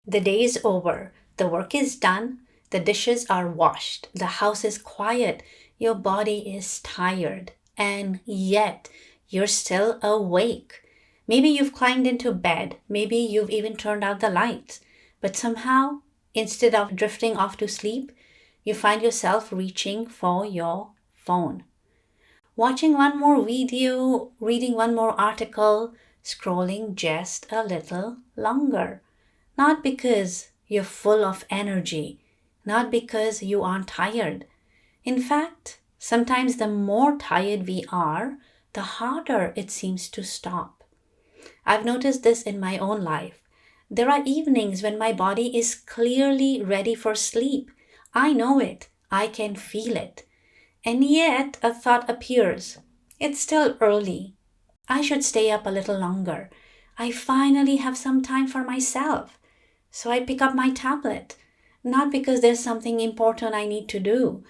The day is over, the work is done, the dishes are washed, the house is quiet, your body is tired, and yet you're still awake. Maybe you've climbed into bed, maybe you've even turned out the lights, but somehow, instead of drifting off to sleep, you find yourself reaching for your phone. Watching one more video, reading one more article, scrolling just a little longer. Not because you're full of energy, not because you aren't tired. In fact, sometimes the more tired we are, the harder it seems to stop. I've noticed this in my own life. There are evenings when my body is clearly ready for sleep. I know it. I can feel it. And yet a thought appears. It's still early. I should stay up a little longer. I finally have some time for myself. So I pick up my tablet, not because there's something important I need to do,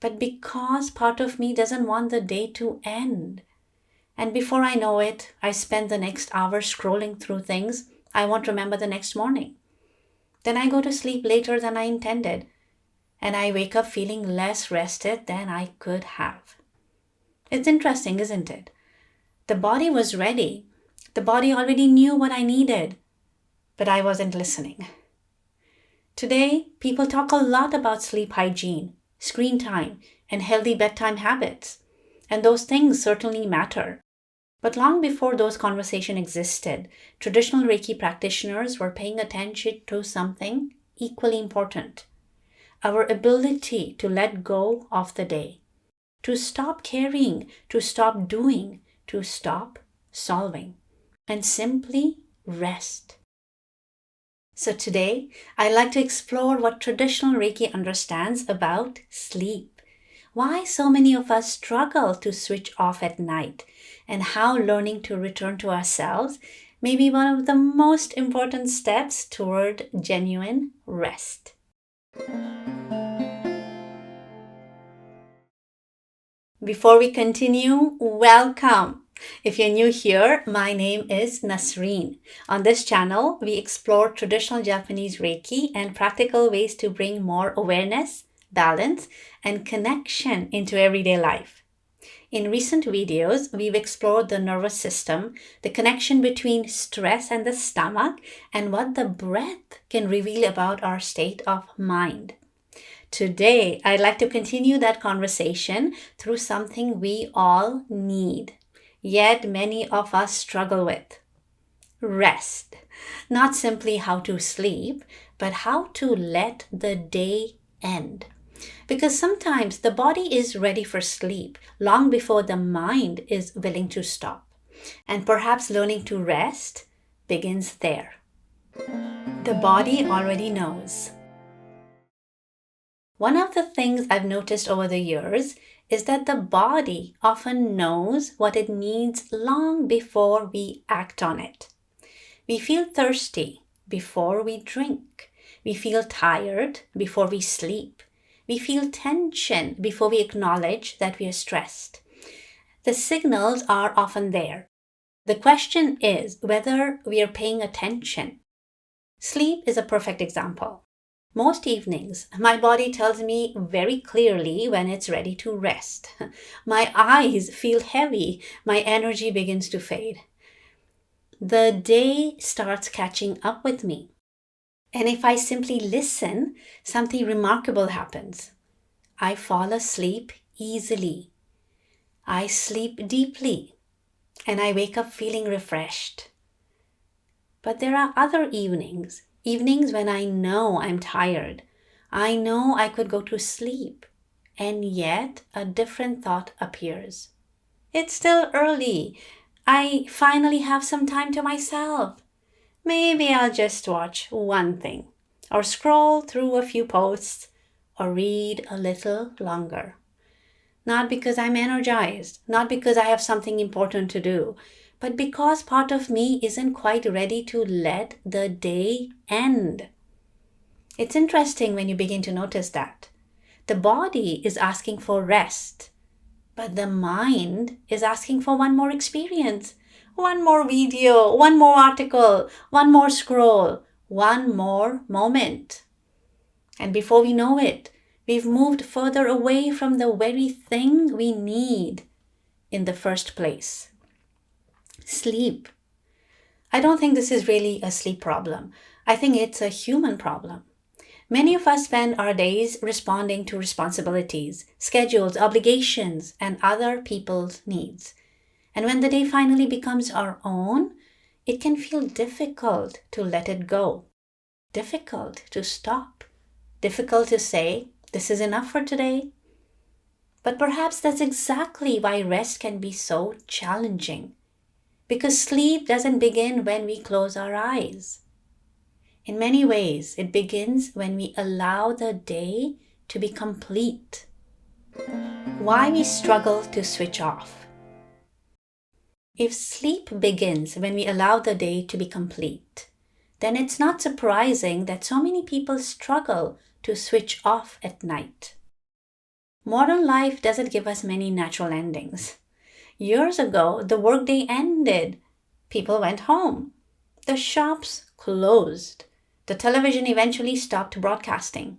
but because part of me doesn't want the day to end. And before I know it, I spend the next hour scrolling through things I won't remember the next morning. Then I go to sleep later than I intended, and I wake up feeling less rested than I could have. It's interesting, isn't it? The body was ready. The body already knew what I needed, but I wasn't listening. Today, people talk a lot about sleep hygiene, screen time, and healthy bedtime habits. And those things certainly matter. But long before those conversations existed, traditional Reiki practitioners were paying attention to something equally important: our ability to let go of the day, to stop caring, to stop doing, to stop solving, and simply rest. So today, I'd like to explore what traditional Reiki understands about sleep, why so many of us struggle to switch off at night, and how learning to return to ourselves may be one of the most important steps toward genuine rest. Before we continue, welcome! If you're new here, my name is Nasreen. On this channel, we explore traditional Japanese Reiki and practical ways to bring more awareness, balance, and connection into everyday life. In recent videos, we've explored the nervous system, the connection between stress and the stomach, and what the breath can reveal about our state of mind. Today, I'd like to continue that conversation through something we all need, yet many of us struggle with: rest. Not simply how to sleep, but how to let the day end. Because sometimes the body is ready for sleep long before the mind is willing to stop. And perhaps learning to rest begins there. The body already knows. One of the things I've noticed over the years is that the body often knows what it needs long before we act on it. We feel thirsty before we drink. We feel tired before we sleep. We feel tension before we acknowledge that we are stressed. The signals are often there. The question is whether we are paying attention. Sleep is a perfect example. Most evenings, my body tells me very clearly when it's ready to rest. My eyes feel heavy. My energy begins to fade. The day starts catching up with me. And if I simply listen, something remarkable happens. I fall asleep easily. I sleep deeply. And I wake up feeling refreshed. But there are other evenings when I know I'm tired. I know I could go to sleep. And yet a different thought appears. It's still early. I finally have some time to myself. Maybe I'll just watch one thing, or scroll through a few posts, or read a little longer. Not because I'm energized, not because I have something important to do, but because part of me isn't quite ready to let the day end. It's interesting when you begin to notice that. The body is asking for rest, but the mind is asking for one more experience, one more video, one more article, one more scroll, one more moment. And before we know it, we've moved further away from the very thing we need in the first place. Sleep. I don't think this is really a sleep problem. I think it's a human problem. Many of us spend our days responding to responsibilities, schedules, obligations, and other people's needs. And when the day finally becomes our own, it can feel difficult to let it go, difficult to stop, difficult to say, this is enough for today. But perhaps that's exactly why rest can be so challenging. Because sleep doesn't begin when we close our eyes. In many ways, it begins when we allow the day to be complete. Why we struggle to switch off. If sleep begins when we allow the day to be complete, then it's not surprising that so many people struggle to switch off at night. Modern life doesn't give us many natural endings. Years ago, the workday ended. People went home. The shops closed. The television eventually stopped broadcasting.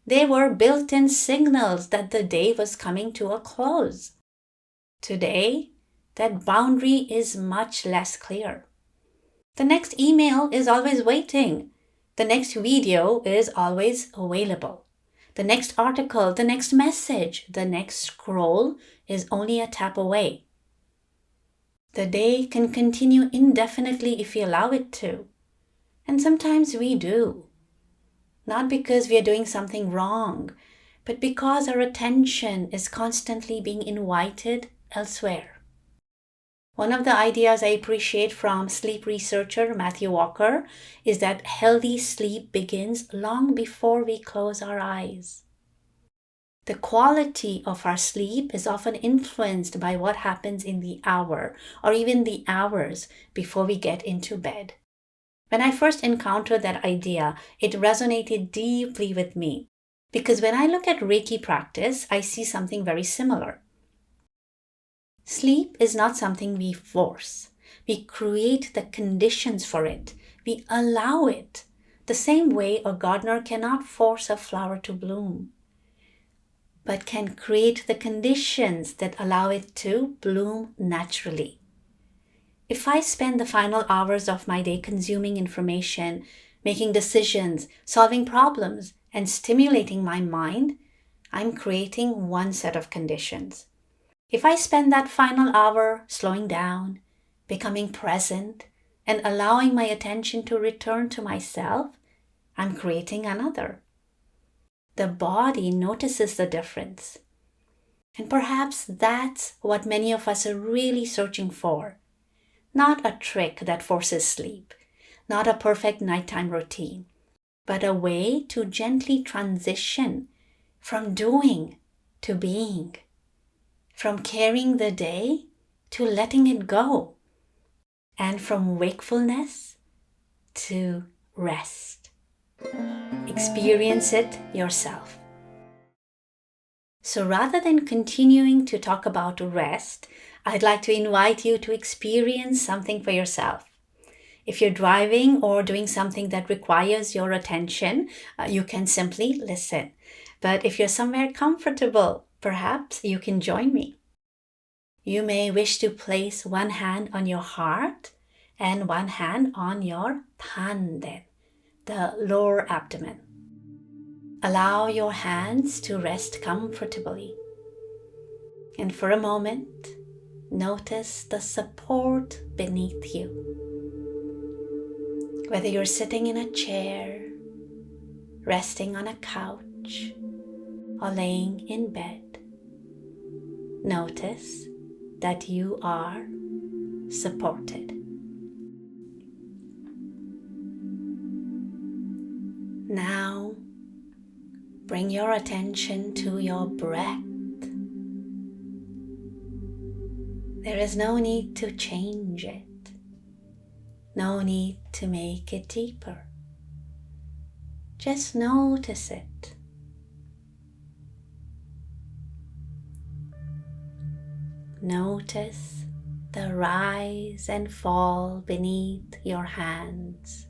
There were built-in signals that the day was coming to a close. Today, that boundary is much less clear. The next email is always waiting. The next video is always available. The next article, the next message, the next scroll is only a tap away. The day can continue indefinitely if we allow it to. And sometimes we do. Not because we are doing something wrong, but because our attention is constantly being invited elsewhere. One of the ideas I appreciate from sleep researcher Matthew Walker is that healthy sleep begins long before we close our eyes. The quality of our sleep is often influenced by what happens in the hour or even the hours before we get into bed. When I first encountered that idea, it resonated deeply with me because when I look at Reiki practice, I see something very similar. Sleep is not something we force. We create the conditions for it. We allow it. The same way a gardener cannot force a flower to bloom, but can create the conditions that allow it to bloom naturally. If I spend the final hours of my day consuming information, making decisions, solving problems, and stimulating my mind, I'm creating one set of conditions. If I spend that final hour slowing down, becoming present, and allowing my attention to return to myself, I'm creating another. The body notices the difference. And perhaps that's what many of us are really searching for. Not a trick that forces sleep, not a perfect nighttime routine, but a way to gently transition from doing to being, from carrying the day to letting it go, and from wakefulness to rest. Experience it yourself. So rather than continuing to talk about rest, I'd like to invite you to experience something for yourself. If you're driving or doing something that requires your attention, you can simply listen. But if you're somewhere comfortable, perhaps you can join me. You may wish to place one hand on your heart and one hand on your Tanden, the lower abdomen. Allow your hands to rest comfortably. And for a moment, notice the support beneath you. Whether you're sitting in a chair, resting on a couch, or laying in bed, notice that you are supported. Now, bring your attention to your breath. There is no need to change it. No need to make it deeper. Just notice it. Notice the rise and fall beneath your hands,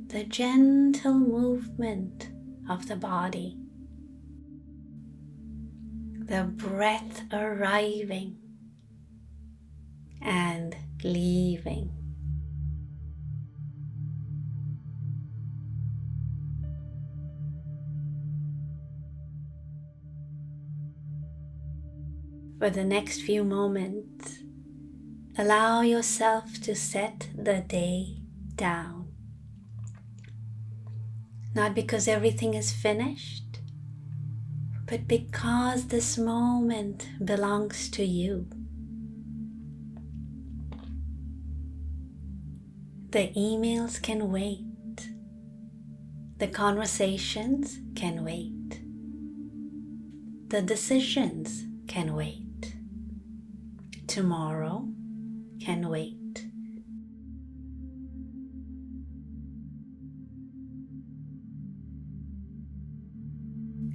the gentle movement of the body, the breath arriving and leaving. For the next few moments, allow yourself to set the day down. Not because everything is finished, but because this moment belongs to you. The emails can wait. The conversations can wait. The decisions can wait. Tomorrow can wait.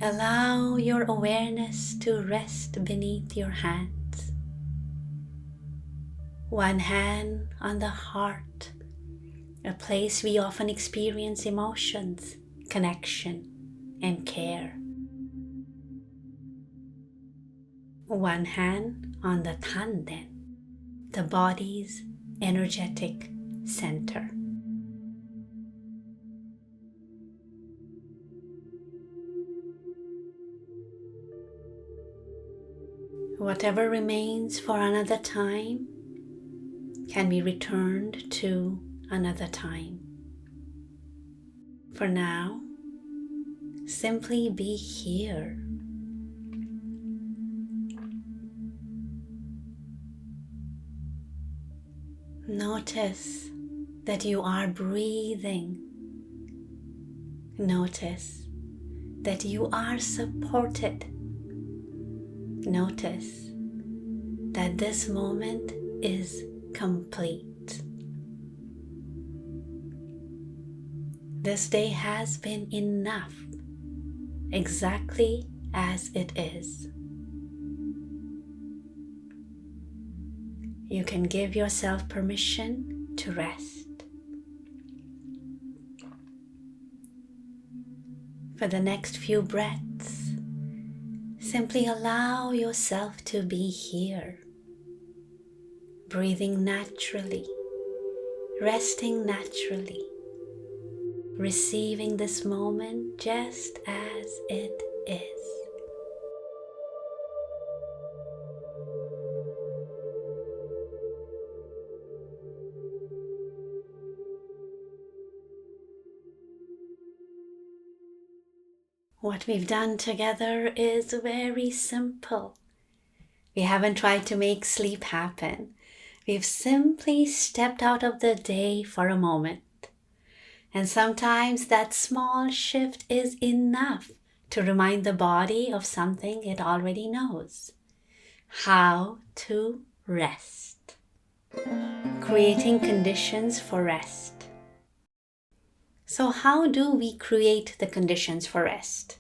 Allow your awareness to rest beneath your hands. One hand on the heart, a place we often experience emotions, connection, and care. One hand on the Tanden, the body's energetic center. Whatever remains for another time can be returned to another time. For now, simply be here. Notice that you are breathing. Notice that you are supported. Notice that this moment is complete. This day has been enough, exactly as it is. You can give yourself permission to rest. For the next few breaths, simply allow yourself to be here, breathing naturally, resting naturally, receiving this moment just as it is. What we've done together is very simple. We haven't tried to make sleep happen. We've simply stepped out of the day for a moment. And sometimes that small shift is enough to remind the body of something it already knows: how to rest. Creating conditions for rest. So how do we create the conditions for rest?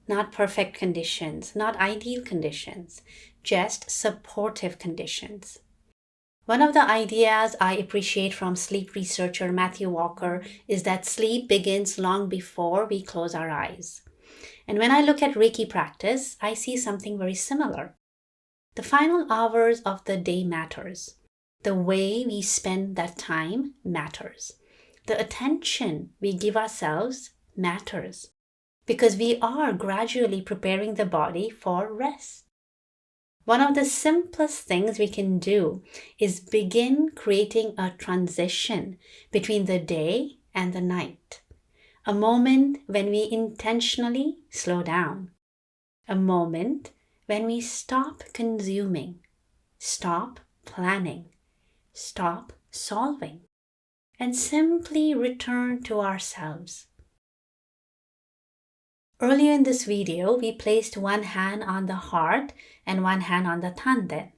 Not perfect conditions, not ideal conditions, just supportive conditions. One of the ideas I appreciate from sleep researcher Matthew Walker is that sleep begins long before we close our eyes. And when I look at Reiki practice, I see something very similar. The final hours of the day matters. The way we spend that time matters. The attention we give ourselves matters, because we are gradually preparing the body for rest. One of the simplest things we can do is begin creating a transition between the day and the night. A moment when we intentionally slow down. A moment when we stop consuming, stop planning, stop solving, and simply return to ourselves. Earlier in this video, we placed one hand on the heart and one hand on the Tanden.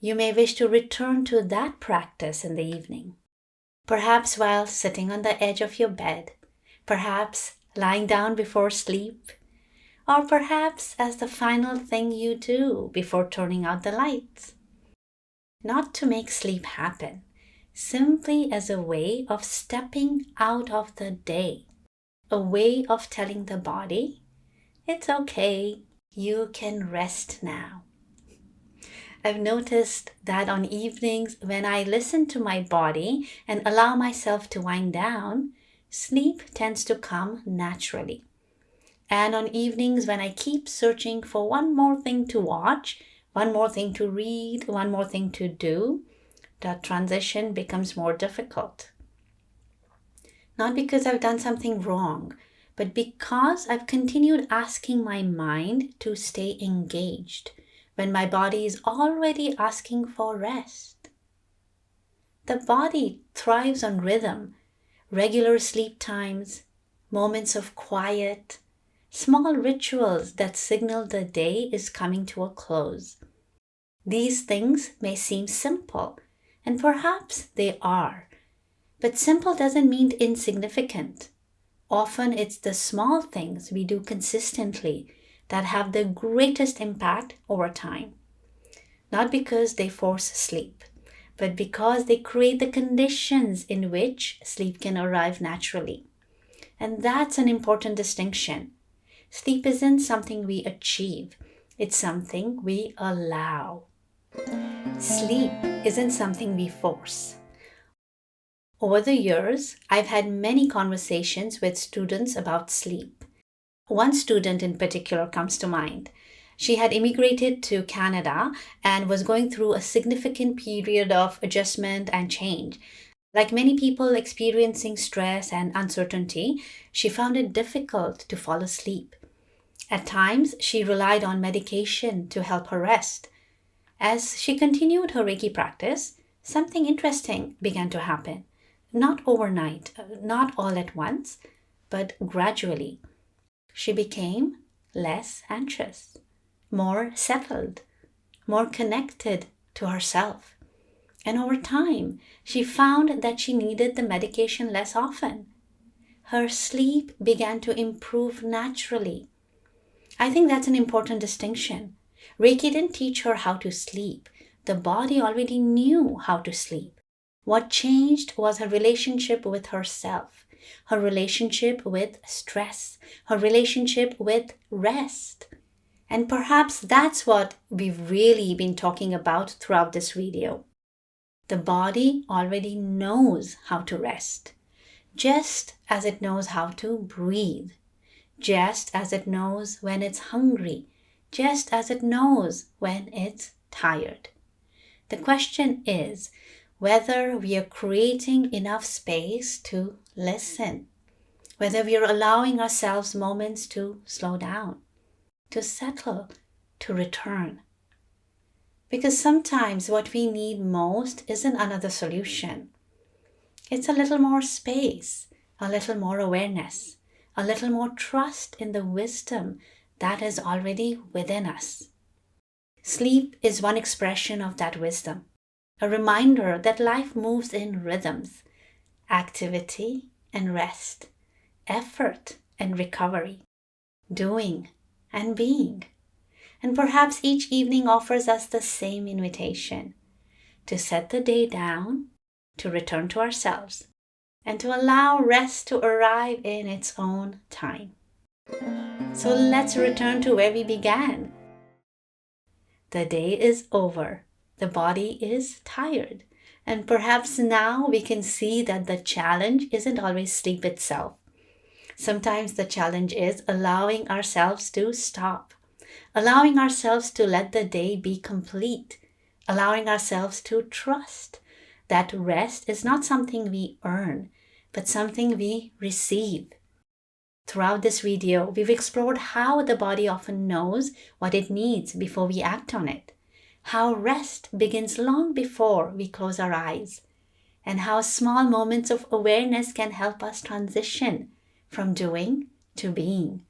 You may wish to return to that practice in the evening. Perhaps while sitting on the edge of your bed, perhaps lying down before sleep, or perhaps as the final thing you do before turning out the lights. Not to make sleep happen, simply as a way of stepping out of the day, a way of telling the body, it's okay, you can rest now. I've noticed that on evenings when I listen to my body and allow myself to wind down, sleep tends to come naturally. And on evenings when I keep searching for one more thing to watch, one more thing to read, one more thing to do, the transition becomes more difficult. Not because I've done something wrong, but because I've continued asking my mind to stay engaged when my body is already asking for rest. The body thrives on rhythm, regular sleep times, moments of quiet, small rituals that signal the day is coming to a close. These things may seem simple, and perhaps they are, but simple doesn't mean insignificant. Often it's the small things we do consistently that have the greatest impact over time. Not because they force sleep, but because they create the conditions in which sleep can arrive naturally. And that's an important distinction. Sleep isn't something we achieve, it's something we allow. Sleep isn't something we force. Over the years, I've had many conversations with students about sleep. One student in particular comes to mind. She had immigrated to Canada and was going through a significant period of adjustment and change. Like many people experiencing stress and uncertainty, she found it difficult to fall asleep. At times, she relied on medication to help her rest. As she continued her Reiki practice, something interesting began to happen. Not overnight, not all at once, but gradually. She became less anxious, more settled, more connected to herself. And over time, she found that she needed the medication less often. Her sleep began to improve naturally. I think that's an important distinction. Reiki didn't teach her how to sleep. The body already knew how to sleep. What changed was her relationship with herself, her relationship with stress, her relationship with rest. And perhaps that's what we've really been talking about throughout this video. The body already knows how to rest, just as it knows how to breathe, just as it knows when it's hungry, just as it knows when it's tired. The question is whether we are creating enough space to listen, whether we are allowing ourselves moments to slow down, to settle, to return. Because sometimes what we need most isn't another solution. It's a little more space, a little more awareness, a little more trust in the wisdom that is already within us. Sleep is one expression of that wisdom, a reminder that life moves in rhythms, activity and rest, effort and recovery, doing and being. And perhaps each evening offers us the same invitation to set the day down, to return to ourselves, and to allow rest to arrive in its own time. So let's return to where we began. The day is over. The body is tired. And perhaps now we can see that the challenge isn't always sleep itself. Sometimes the challenge is allowing ourselves to stop, allowing ourselves to let the day be complete, allowing ourselves to trust that rest is not something we earn, but something we receive. Throughout this video, we've explored how the body often knows what it needs before we act on it, how rest begins long before we close our eyes, and how small moments of awareness can help us transition from doing to being,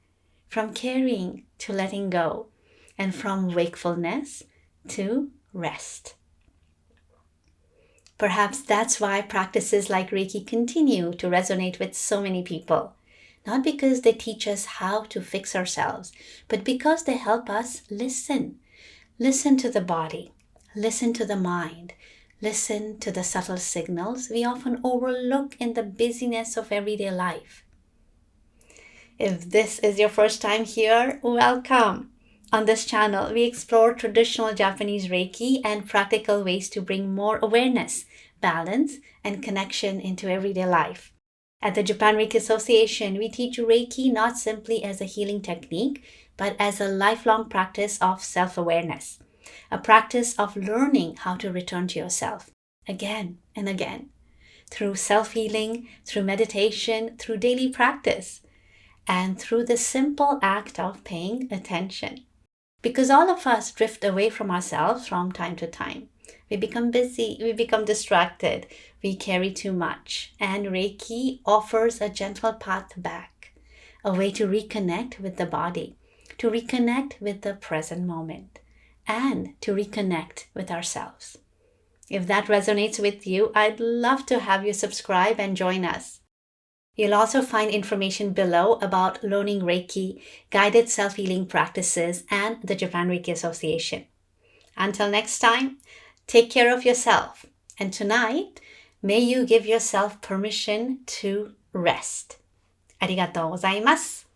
from carrying to letting go, and from wakefulness to rest. Perhaps that's why practices like Reiki continue to resonate with so many people. not because they teach us how to fix ourselves, but because they help us listen. Listen to the body, listen to the mind, listen to the subtle signals we often overlook in the busyness of everyday life. If this is your first time here, welcome. On this channel, we explore traditional Japanese Reiki and practical ways to bring more awareness, balance, and connection into everyday life. At the Japan Reiki Association, we teach Reiki not simply as a healing technique, but as a lifelong practice of self-awareness, a practice of learning how to return to yourself again and again, through self-healing, through meditation, through daily practice, and through the simple act of paying attention. Because all of us drift away from ourselves from time to time. We become busy, we become distracted, we carry too much. And Reiki offers a gentle path back, a way to reconnect with the body, to reconnect with the present moment, and to reconnect with ourselves. If that resonates with you, I'd love to have you subscribe and join us. You'll also find information below about learning Reiki, guided self-healing practices, and the Japan Reiki Association. Until next time, take care of yourself. And tonight, may you give yourself permission to rest. ありがとうございます。